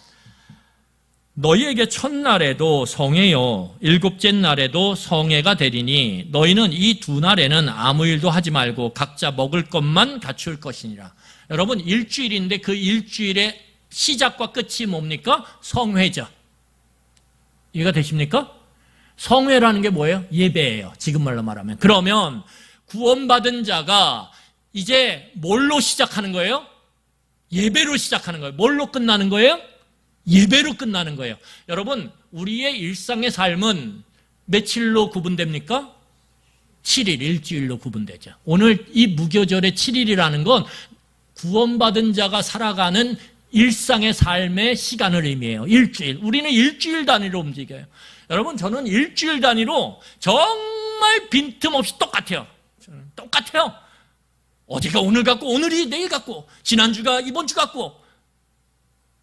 너희에게 첫날에도 성회요 일곱째 날에도 성회가 되리니 너희는 이 두 날에는 아무 일도 하지 말고 각자 먹을 것만 갖출 것이니라. 여러분, 일주일인데 그 일주일의 시작과 끝이 뭡니까? 성회죠. 이해가 되십니까? 성회라는 게 뭐예요? 예배예요. 지금 말로 말하면. 그러면 구원받은 자가 이제 뭘로 시작하는 거예요? 예배로 시작하는 거예요. 뭘로 끝나는 거예요? 예배로 끝나는 거예요. 여러분, 우리의 일상의 삶은 며칠로 구분됩니까? 7일, 일주일로 구분되죠. 오늘 이 무교절의 7일이라는 건 구원받은 자가 살아가는 일상의 삶의 시간을 의미해요. 일주일. 우리는 일주일 단위로 움직여요. 여러분, 저는 일주일 단위로 정말 빈틈없이 똑같아요. 똑같아요. 어제가 오늘 같고, 오늘이 내일 같고, 지난주가 이번 주 같고.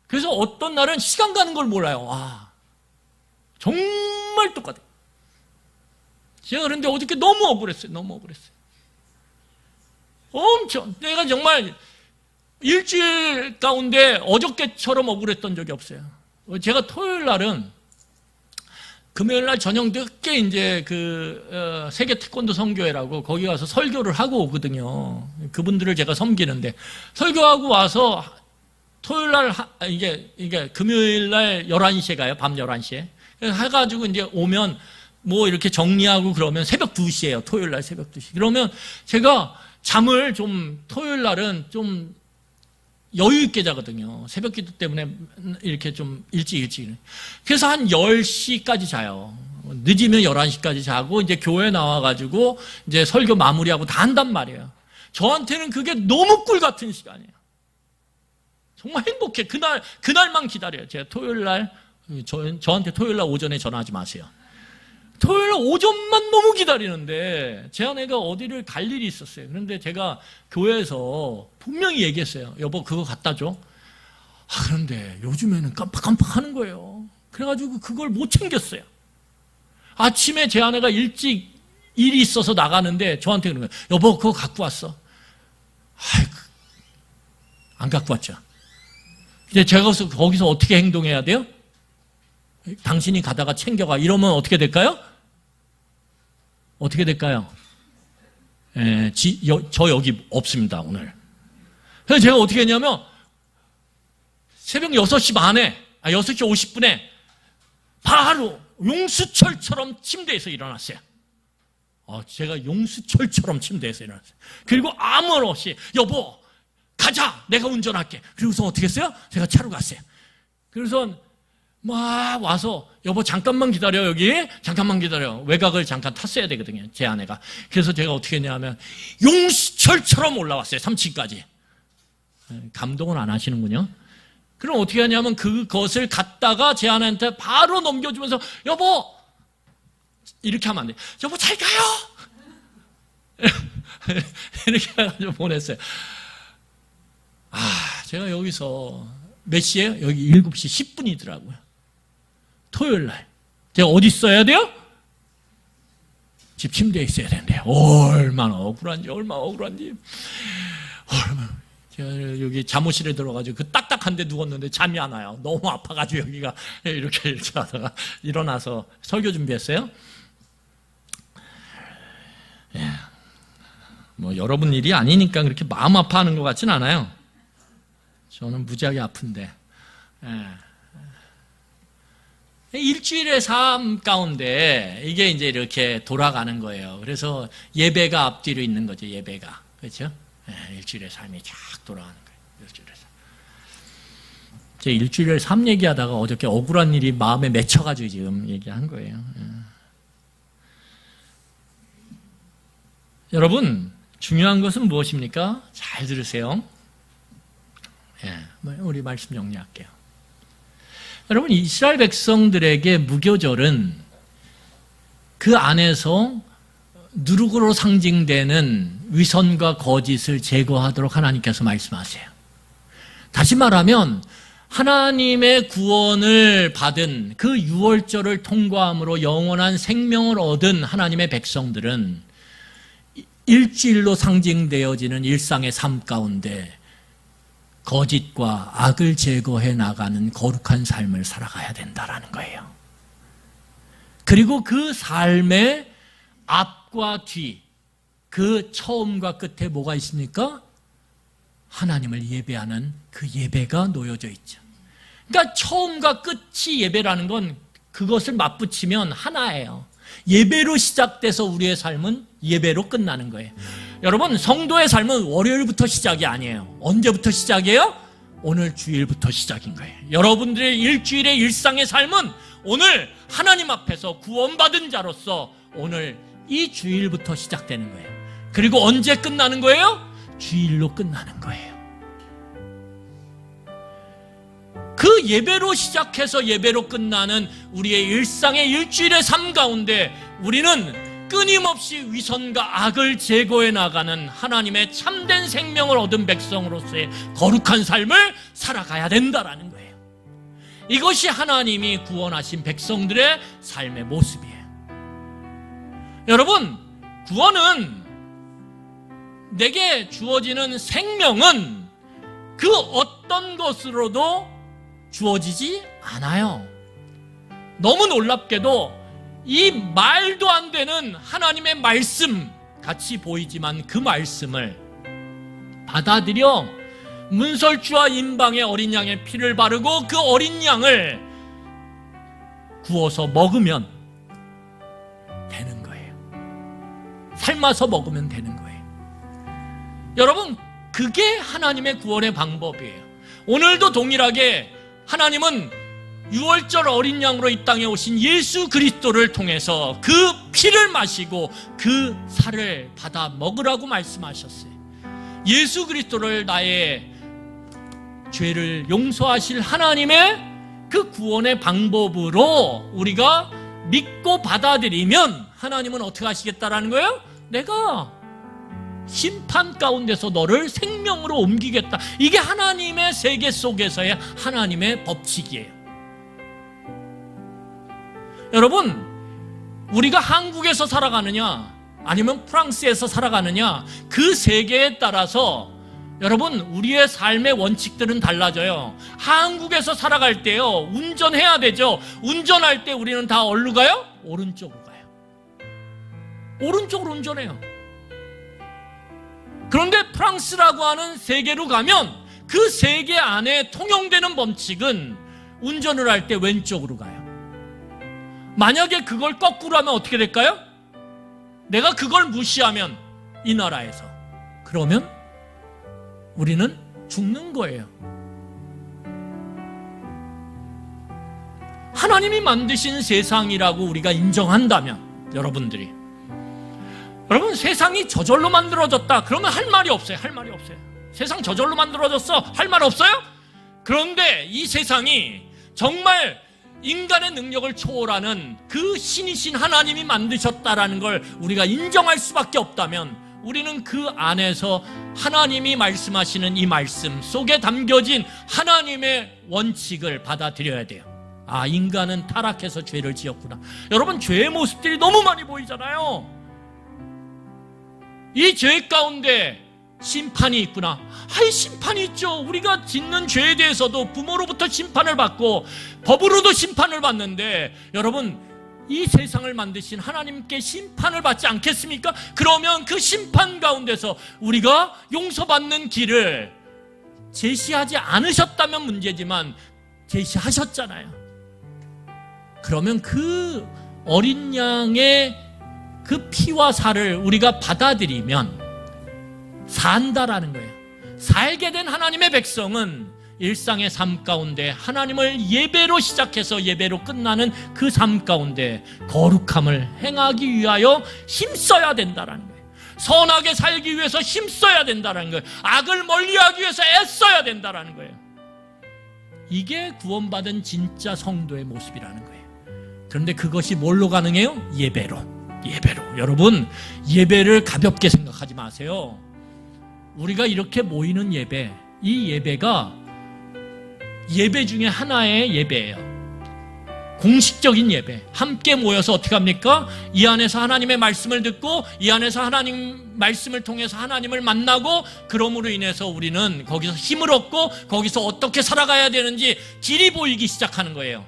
그래서 어떤 날은 시간 가는 걸 몰라요. 와, 정말 똑같아요. 제가 그런데 어저께 너무 억울했어요. 너무 억울했어요. 엄청. 내가 정말 일주일 가운데 어저께처럼 억울했던 적이 없어요. 제가 토요일 날은 금요일 날 저녁 늦게 이제 세계 태권도 선교회라고 거기 가서 설교를 하고 오거든요. 그분들을 제가 섬기는데 설교하고 와서 토요일 날 이게 금요일 날 11시에 가요. 밤 11시에. 해가지고 이제 오면 뭐 이렇게 정리하고 그러면 새벽 2시예요. 토요일 날 새벽 2시. 그러면 제가 잠을 좀 토요일 날은 좀 여유 있게 자거든요. 새벽 기도 때문에 이렇게 좀 일찍. 그래서 한 10시까지 자요. 늦으면 11시까지 자고 이제 교회 나와가지고 이제 설교 마무리하고 다 한단 말이에요. 저한테는 그게 너무 꿀 같은 시간이에요. 정말 행복해. 그날만 기다려요. 제가 토요일 날, 저한테 토요일 날 오전에 전화하지 마세요. 토요일 날 오전만 너무 기다리는데 제 아내가 어디를 갈 일이 있었어요. 그런데 제가 교회에서 분명히 얘기했어요. 여보, 그거 갖다 줘. 그런데 요즘에는 깜빡깜빡 하는 거예요. 그래가지고 그걸 못 챙겼어요. 아침에 제 아내가 일찍 일이 있어서 나가는데 저한테 그러는 거예요. 여보, 그거 갖고 왔어. 아이고, 안 갖고 왔죠. 이제 제가 거기서 어떻게 행동해야 돼요? 당신이 가다가 챙겨가. 이러면 어떻게 될까요? 어떻게 될까요? 저 여기 없습니다, 오늘. 그래서 제가 어떻게 했냐면, 새벽 6시 반에, 6시 50분에, 바로 용수철처럼 침대에서 일어났어요. 제가 용수철처럼 침대에서 일어났어요. 그리고 아무 말 없이, 여보, 가자! 내가 운전할게. 그리고서 어떻게 했어요? 제가 차로 갔어요. 그래서 막 와서, 여보, 잠깐만 기다려, 여기. 잠깐만 기다려. 외곽을 잠깐 탔어야 되거든요, 제 아내가. 그래서 제가 어떻게 했냐면, 용수철처럼 올라왔어요, 3층까지. 감동은 안 하시는군요. 그럼 어떻게 하냐면, 그것을 갖다가 제 아내한테 바로 넘겨주면서, 여보! 이렇게 하면 안 돼요. 여보, 잘 가요! 이렇게 해가지고 보냈어요. 제가 여기서 몇 시에요? 여기 7시 10분이더라고요. 토요일 날. 제가 어디 있어야 돼요? 집 침대에 있어야 되는데 얼마나 억울한지. 제가 여기 잠옷실에 들어가지고 그 딱딱한 데 누웠는데 잠이 안 와요. 너무 아파가지고 여기가 이렇게 하다가 일어나서 설교 준비했어요. 뭐 여러분 일이 아니니까 그렇게 마음 아파하는 것 같진 않아요. 저는 무지하게 아픈데. 일주일의 삶 가운데 이게 이제 이렇게 돌아가는 거예요. 그래서 예배가 앞뒤로 있는 거죠, 예배가. 그렇죠? 일주일의 삶이 쫙 돌아가는 거예요. 일주일의 삶. 제 일주일의 삶 얘기하다가 어저께 억울한 일이 마음에 맺혀가지고 지금 얘기한 거예요. 여러분, 중요한 것은 무엇입니까? 잘 들으세요. 우리 말씀 정리할게요. 여러분, 이스라엘 백성들에게 무교절은 그 안에서 누룩으로 상징되는 위선과 거짓을 제거하도록 하나님께서 말씀하세요. 다시 말하면 하나님의 구원을 받은 그 유월절을 통과함으로 영원한 생명을 얻은 하나님의 백성들은 일주일로 상징되어지는 일상의 삶 가운데 거짓과 악을 제거해 나가는 거룩한 삶을 살아가야 된다라는 거예요. 그리고 그 삶의 앞과 뒤, 그 처음과 끝에 뭐가 있습니까? 하나님을 예배하는 그 예배가 놓여져 있죠. 그러니까 처음과 끝이 예배라는 건 그것을 맞붙이면 하나예요. 예배로 시작돼서 우리의 삶은 예배로 끝나는 거예요. 여러분, 성도의 삶은 월요일부터 시작이 아니에요. 언제부터 시작이에요? 오늘 주일부터 시작인 거예요. 여러분들의 일주일의 일상의 삶은 오늘 하나님 앞에서 구원받은 자로서 오늘 이 주일부터 시작되는 거예요. 그리고 언제 끝나는 거예요? 주일로 끝나는 거예요. 그 예배로 시작해서 예배로 끝나는 우리의 일상의 일주일의 삶 가운데 우리는 끊임없이 위선과 악을 제거해 나가는 하나님의 참된 생명을 얻은 백성으로서의 거룩한 삶을 살아가야 된다라는 거예요. 이것이 하나님이 구원하신 백성들의 삶의 모습이에요. 여러분, 구원은 내게 주어지는 생명은 그 어떤 것으로도 주어지지 않아요. 너무 놀랍게도 이 말도 안 되는 하나님의 말씀 같이 보이지만 그 말씀을 받아들여 문설주와 임방의 어린 양의 피를 바르고 그 어린 양을 구워서 먹으면 되는 거예요. 삶아서 먹으면 되는 거예요. 여러분, 그게 하나님의 구원의 방법이에요. 오늘도 동일하게 하나님은 유월절 어린 양으로 이 땅에 오신 예수 그리스도를 통해서 그 피를 마시고 그 살을 받아 먹으라고 말씀하셨어요. 예수 그리스도를 나의 죄를 용서하실 하나님의 그 구원의 방법으로 우리가 믿고 받아들이면 하나님은 어떻게 하시겠다라는 거예요? 내가 심판 가운데서 너를 생명으로 옮기겠다. 이게 하나님의 세계 속에서의 하나님의 법칙이에요. 여러분, 우리가 한국에서 살아가느냐 아니면 프랑스에서 살아가느냐, 그 세계에 따라서 여러분 우리의 삶의 원칙들은 달라져요. 한국에서 살아갈 때요, 운전해야 되죠. 운전할 때 우리는 다 어디로 가요? 오른쪽으로 가요. 오른쪽으로 운전해요. 그런데 프랑스라고 하는 세계로 가면 그 세계 안에 통용되는 법칙은 운전을 할 때 왼쪽으로 가요. 만약에 그걸 거꾸로 하면 어떻게 될까요? 내가 그걸 무시하면 이 나라에서, 그러면 우리는 죽는 거예요. 하나님이 만드신 세상이라고 우리가 인정한다면, 여러분 세상이 저절로 만들어졌다 그러면 할 말이 없어요. 할 말이 없어요. 세상 저절로 만들어졌어, 할 말 없어요? 그런데 이 세상이 정말 인간의 능력을 초월하는 그 신이신 하나님이 만드셨다라는 걸 우리가 인정할 수밖에 없다면, 우리는 그 안에서 하나님이 말씀하시는 이 말씀 속에 담겨진 하나님의 원칙을 받아들여야 돼요. 아, 인간은 타락해서 죄를 지었구나. 여러분, 죄의 모습들이 너무 많이 보이잖아요. 이 죄 가운데 심판이 있구나. 아이, 심판이 있죠. 우리가 짓는 죄에 대해서도 부모로부터 심판을 받고 법으로도 심판을 받는데, 여러분, 이 세상을 만드신 하나님께 심판을 받지 않겠습니까? 그러면 그 심판 가운데서 우리가 용서받는 길을 제시하지 않으셨다면 문제지만 제시하셨잖아요. 그러면 그 어린 양의 그 피와 살을 우리가 받아들이면 산다라는 거예요. 살게 된 하나님의 백성은 일상의 삶 가운데 하나님을 예배로 시작해서 예배로 끝나는 그 삶 가운데 거룩함을 행하기 위하여 힘써야 된다라는 거예요. 선하게 살기 위해서 힘써야 된다라는 거예요. 악을 멀리하기 위해서 애써야 된다라는 거예요. 이게 구원받은 진짜 성도의 모습이라는 거예요. 그런데 그것이 뭘로 가능해요? 예배로. 여러분, 예배를 가볍게 생각하지 마세요. 우리가 이렇게 모이는 예배, 이 예배가 예배 중에 하나의 예배예요. 공식적인 예배. 함께 모여서 어떻게 합니까? 이 안에서 하나님의 말씀을 듣고, 이 안에서 하나님 말씀을 통해서 하나님을 만나고, 그러므로 인해서 우리는 거기서 힘을 얻고 거기서 어떻게 살아가야 되는지 길이 보이기 시작하는 거예요.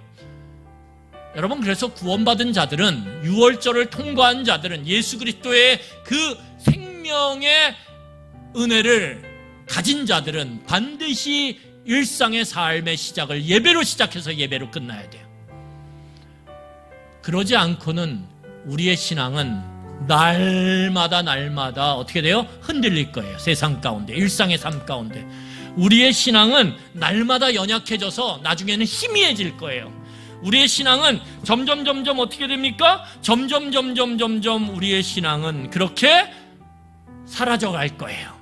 여러분, 그래서 구원받은 자들은, 유월절을 통과한 자들은 예수 그리스도의 그 생명의 은혜를 가진 자들은 반드시 일상의 삶의 시작을 예배로 시작해서 예배로 끝나야 돼요. 그러지 않고는 우리의 신앙은 날마다 어떻게 돼요? 흔들릴 거예요. 세상 가운데, 일상의 삶 가운데 우리의 신앙은 날마다 연약해져서 나중에는 희미해질 거예요. 우리의 신앙은 점점 어떻게 됩니까? 점점 우리의 신앙은 그렇게 사라져갈 거예요.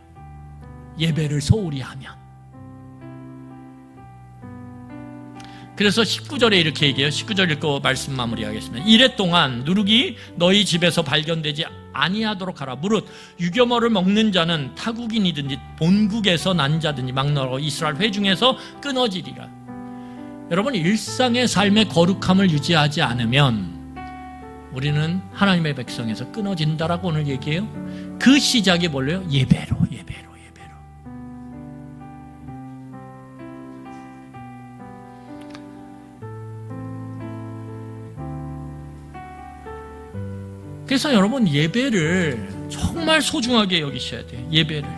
예배를 소홀히 하면. 그래서 19절에 이렇게 얘기해요. 19절 읽고 말씀 마무리하겠습니다. 이래 동안 누룩이 너희 집에서 발견되지 아니하도록 하라. 무릇 유교모를 먹는 자는 타국인이든지 본국에서 난 자든지 막나라 이스라엘 회중에서 끊어지리라. 여러분, 일상의 삶의 거룩함을 유지하지 않으면 우리는 하나님의 백성에서 끊어진다라고 오늘 얘기해요. 그 시작이 뭘래요? 예배로. 그래서 여러분, 예배를 정말 소중하게 여기셔야 돼요. 예배를.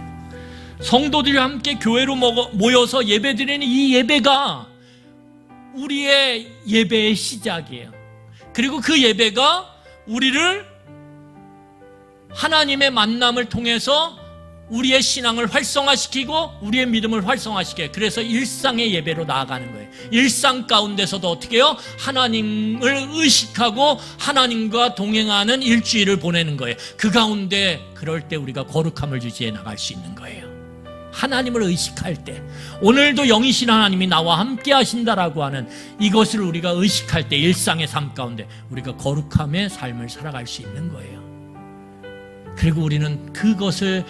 성도들이 함께 교회로 모여서 예배드리는 이 예배가 우리의 예배의 시작이에요. 그리고 그 예배가 우리를 하나님의 만남을 통해서 우리의 신앙을 활성화시키고 우리의 믿음을 활성화시켜요. 그래서 일상의 예배로 나아가는 거예요. 일상 가운데서도 어떻게 해요? 하나님을 의식하고 하나님과 동행하는 일주일을 보내는 거예요. 그 가운데 그럴 때 우리가 거룩함을 유지해 나갈 수 있는 거예요. 하나님을 의식할 때, 오늘도 영이신 하나님이 나와 함께 하신다라고 하는 이것을 우리가 의식할 때 일상의 삶 가운데 우리가 거룩함의 삶을 살아갈 수 있는 거예요. 그리고 우리는 그것을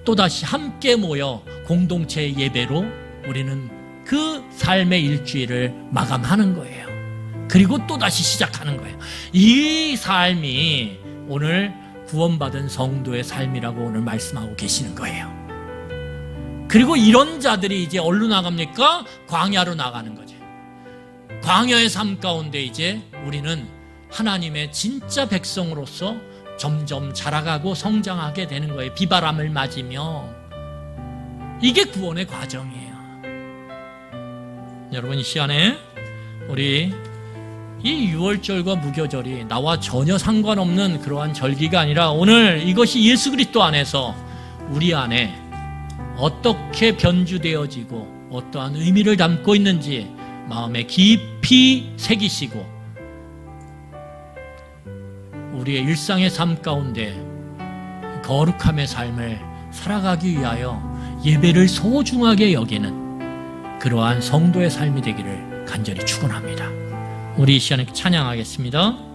또다시 함께 모여 공동체의 예배로 우리는 그 삶의 일주일을 마감하는 거예요. 그리고 또다시 시작하는 거예요. 이 삶이 오늘 구원받은 성도의 삶이라고 오늘 말씀하고 계시는 거예요. 그리고 이런 자들이 이제 어디로 나갑니까? 광야로 나가는 거죠. 광야의 삶 가운데 이제 우리는 하나님의 진짜 백성으로서 점점 자라가고 성장하게 되는 거예요. 비바람을 맞으며. 이게 구원의 과정이에요. 여러분, 이 시간에 우리 이 유월절과 무교절이 나와 전혀 상관없는 그러한 절기가 아니라 오늘 이것이 예수 그리스도 안에서 우리 안에 어떻게 변주되어지고 어떠한 의미를 담고 있는지 마음에 깊이 새기시고 우리의 일상의 삶 가운데 거룩함의 삶을 살아가기 위하여 예배를 소중하게 여기는 그러한 성도의 삶이 되기를 간절히 축원합니다. 우리 이 시간에 찬양하겠습니다.